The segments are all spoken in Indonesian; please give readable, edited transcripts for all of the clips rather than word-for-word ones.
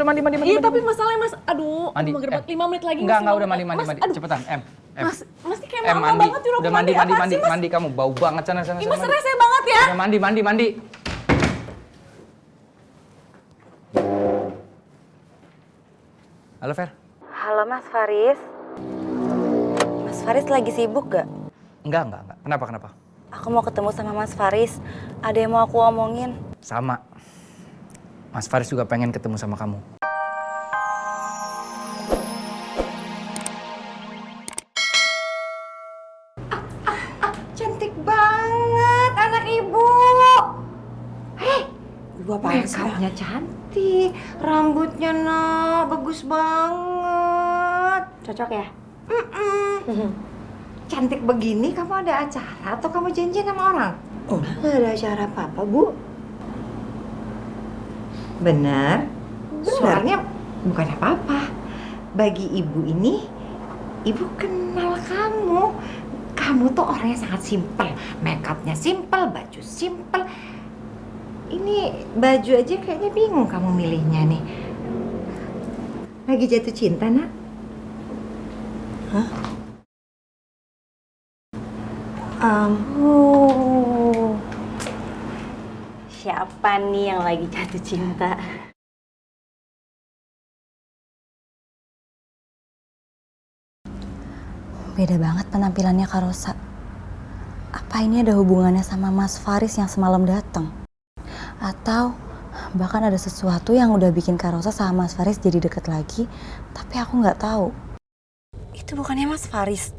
mandi. Iya, tapi masalahnya Mas, aduh, Mandi, mau gerbek 5 menit lagi. Enggak, Mas, udah mandi. Mas, aduh. Cepetan, Mas ini kayak Em, mama mandi. banget nyuruh Udah aku apaan sih, Mas? mandi kamu bau banget sana. Ih, Mas rese banget ya. Udah mandi. Halo, Fer. Halo Mas Faris. Mas Faris lagi sibuk gak? Enggak. Kenapa? Aku mau ketemu sama Mas Faris. Ada yang mau aku omongin. Sama. Mas Faris juga pengen ketemu sama kamu. Cantik banget anak ibu. Hei, Ibu apaan sih? makeupnya cantik, rambutnya bagus banget. Cocok ya? Cantik begini kamu ada acara atau kamu janjian sama orang? Oh, nggak ada acara apa-apa, Bu. Benar. Soalnya bukan apa-apa. Bagi ibu ini, ibu kenal kamu. Kamu tuh orangnya sangat simpel. Makeupnya simpel, baju simpel. Ini baju aja kayaknya bingung kamu milihnya nih. Lagi jatuh cinta, Nak? Hah? Siapa nih yang lagi jatuh cinta? Beda banget penampilannya Kak Rosa. Apa ini ada hubungannya sama Mas Faris yang semalam datang? Atau bahkan ada sesuatu yang udah bikin Kak Rosa sama Mas Faris jadi deket lagi, tapi aku nggak tahu. Itu bukannya Mas Faris?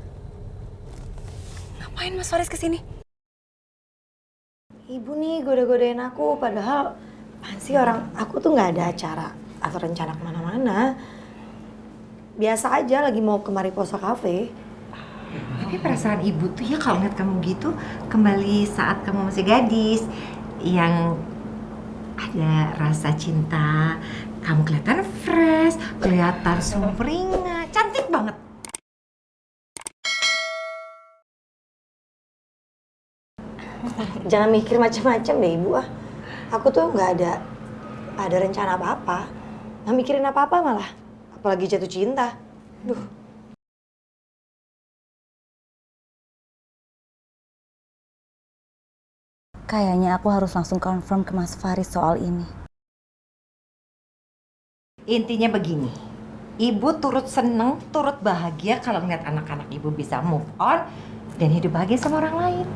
Ngapain Mas Faris kesini? Ibu nih goda-godain aku, padahal apaan sih orang aku tuh nggak ada acara atau rencana kemana-mana. Biasa aja lagi mau ke Mariposa Cafe. Tapi perasaan ibu tuh ya kalau ngeliat kamu gitu kembali saat kamu masih gadis yang ada rasa cinta, kamu kelihatan fresh, kelihatan sumringah, cantik banget. Jangan mikir macam-macam deh Ibu ah. Aku tuh nggak ada rencana apa-apa. Nggak mikirin apa-apa malah. Apalagi jatuh cinta. Duh. Kayaknya aku harus langsung confirm ke Mas Faris soal ini. Intinya begini, ibu turut seneng, turut bahagia kalau ngeliat anak-anak ibu bisa move on dan hidup bahagia sama orang lain.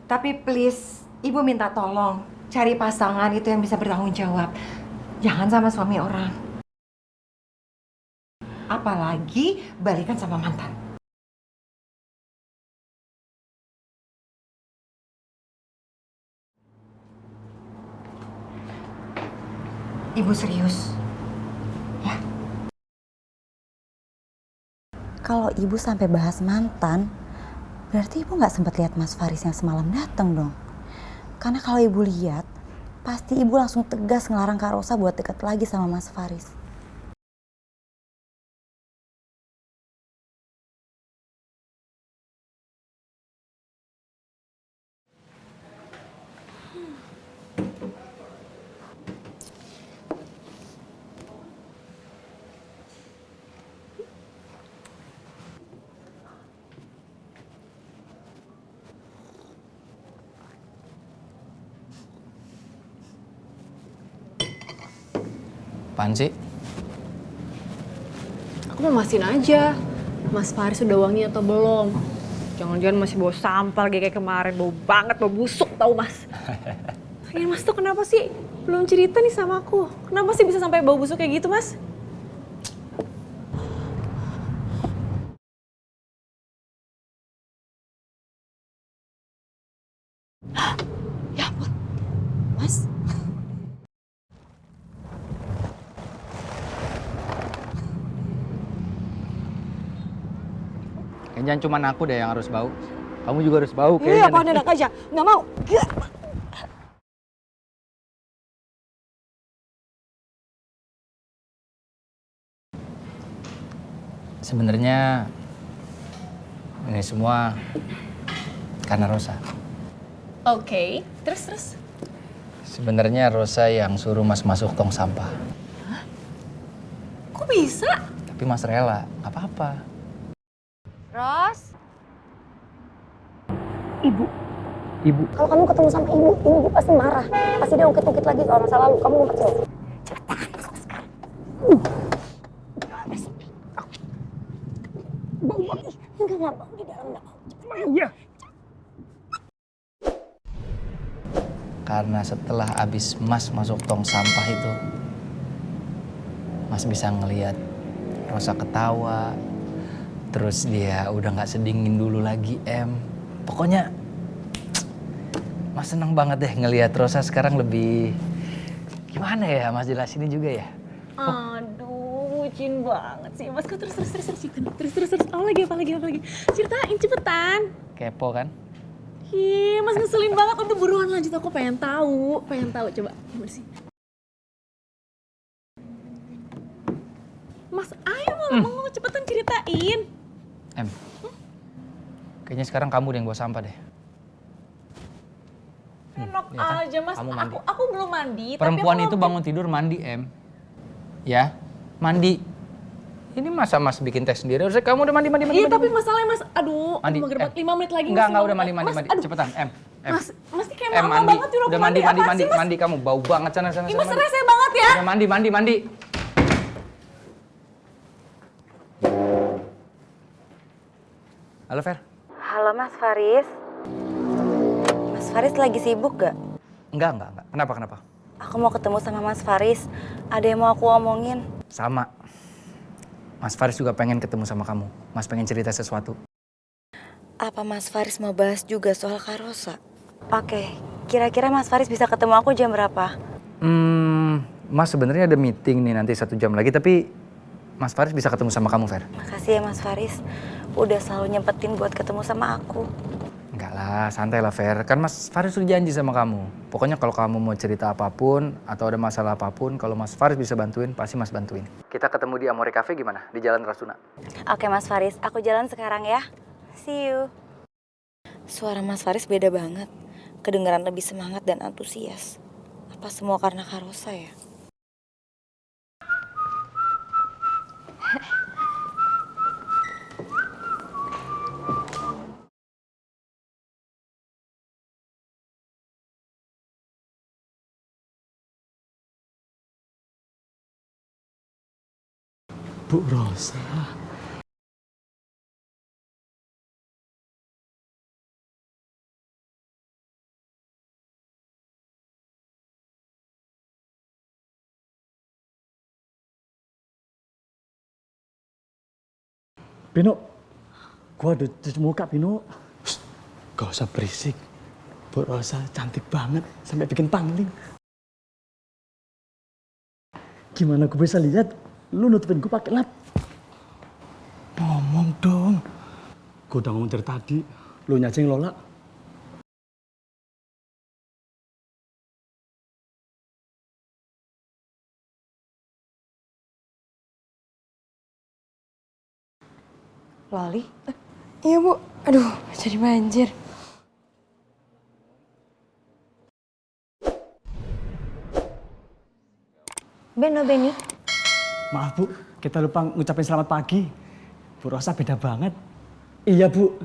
Tapi please, ibu minta tolong cari pasangan itu yang bisa bertanggung jawab. Jangan sama suami orang. Apalagi balikan sama mantan. Ibu serius. Ya. Kalau ibu sampai bahas mantan, berarti ibu nggak sempat lihat Mas Faris yang semalam datang dong. Karena kalau ibu lihat, pasti ibu langsung tegas ngelarang Kak Rosa buat deket lagi sama Mas Faris. Apaan sih? Aku mau mastiin aja, Mas Faris udah wangi atau belum. Jangan-jangan masih bau sampah lagi kayak kemarin, bau banget, bau busuk tau Mas. Ini Mas tuh kenapa sih belum cerita nih sama aku? Kenapa sih bisa sampai bau busuk kayak gitu Mas? Ya ampun. Mas. Jangan cuma aku deh yang harus bau. Kamu juga harus bau Iya, kayaknya. apaan enak aja. Nggak mau. Gak. Sebenarnya ini semua karena Rosa. Oke, terus? Sebenarnya Rosa yang suruh Mas masuk tong sampah. Kok bisa? Tapi Mas rela, nggak apa-apa. Ros, Ibu, kalau kamu ketemu sama ibu pasti marah. Pasti dia ungkit-ungkit lagi soal masa lalu. Kamu ngumpet sini. Enggak bau di dalam, enggak bau. karena setelah abis Mas masuk tong sampah itu, Mas bisa ngelihat Rosa ketawa, terus dia udah nggak sedingin dulu lagi, Pokoknya Mas seneng banget deh ngelihat Rosa sekarang lebih gimana ya Mas jelasinnya juga ya. Aduh, bucin banget sih. Mas, kok terus. Apa lagi? Ceritain cepetan. Kepo kan? Ih, Mas ngeselin banget. Udah buruan lanjut, aku pengen tahu. Coba, gimana sih? Mas, ayo ngomong cepetan ceritain. Kayaknya sekarang kamu deh yang bawa sampah deh. Enak Iya kan? aja, Mas. Kamu mandi. Aku belum mandi. Perempuan tapi itu bangun tidur mandi, Ya, mandi. Ini masa Mas bikin teh sendiri? Harusnya kamu udah mandi. Iya, tapi masalahnya Mas, aduh, Mandi, mau gerbak 5 menit lagi. Enggak, Mas, udah mandi. Mas, aduh. Cepetan, Mas kayak mama mandi. banget nyuruh aku Udah mandi. Apaan sih, Mas? mandi kamu bau banget sana. Ih, Mas rese banget ya. Udah mandi. Halo, Fer. Halo Mas Faris. Mas Faris lagi sibuk gak? Enggak. Kenapa? Aku mau ketemu sama Mas Faris. Ada yang mau aku omongin. Sama. Mas Faris juga pengen ketemu sama kamu. Mas pengen cerita sesuatu. Apa Mas Faris mau bahas juga soal Kak Rosa? Oke, kira-kira Mas Faris bisa ketemu aku jam berapa? Mas sebenarnya ada meeting nih nanti 1 jam lagi, tapi Mas Faris bisa ketemu sama kamu, Fer. Makasih ya Mas Faris. Udah selalu nyempetin buat ketemu sama aku. Enggak lah, santai lah, Fer. Kan Mas Faris udah janji sama kamu. Pokoknya kalau kamu mau cerita apapun atau ada masalah apapun, kalau Mas Faris bisa bantuin, pasti Mas bantuin. Kita ketemu di Amore Cafe gimana? Di Jalan Rasuna. Oke Mas Faris, aku jalan sekarang ya. See you. Suara Mas Faris beda banget. Kedengaran lebih semangat dan antusias. Apa semua karena Kak Rosa ya? Bu Rosa. Pino, gua udah cuci muka, Pino. Gak usah berisik. Bu Rosa cantik banget, sampai bikin pangling. Gimana gue bisa lihat? Lu nutupin gue pakai lap. Ngomong dong. Gue udah ngomong dari tadi. Lu nyacing Lola. Loli? Iya Bu, aduh jadi banjir. Beno Beni, Maaf Bu, kita lupa ngucapin selamat pagi. Bu Rosa beda banget. Iya Bu,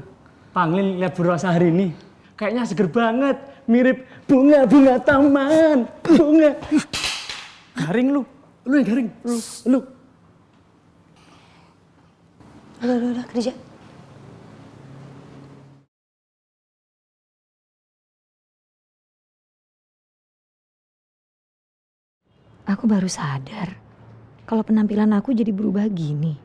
Panglin lihat Bu Rosa hari ini. Kayaknya seger banget, mirip bunga-bunga taman. Bunga. Garing lu yang garing. Lu. udah kerja. Aku baru sadar kalau penampilan aku jadi berubah gini.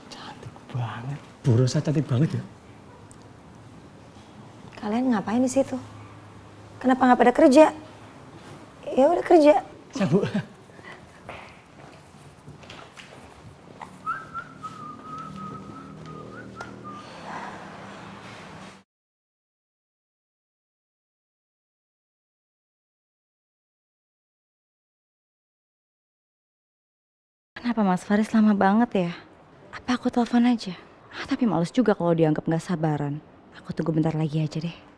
Cantik banget. Bu Rosa cantik banget ya. Kalian ngapain di situ? Kenapa nggak pada kerja? Ya udah kerja. Ya Bu. Kenapa Mas Faris lama banget ya? Apa aku telepon aja? Tapi males juga kalau dianggap nggak sabaran. Aku tunggu bentar lagi aja deh.